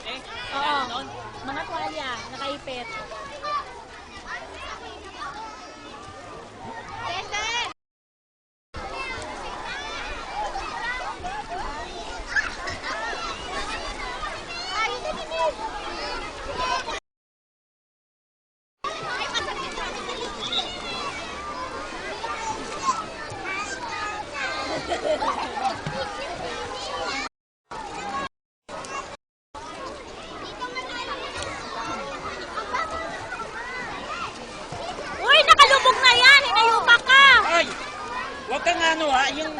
Oo. Mga tuwalya, nakaipit. Uy, nakalubog na yan! Hinayupak ka! Ay! Huwag kang ano ha, yung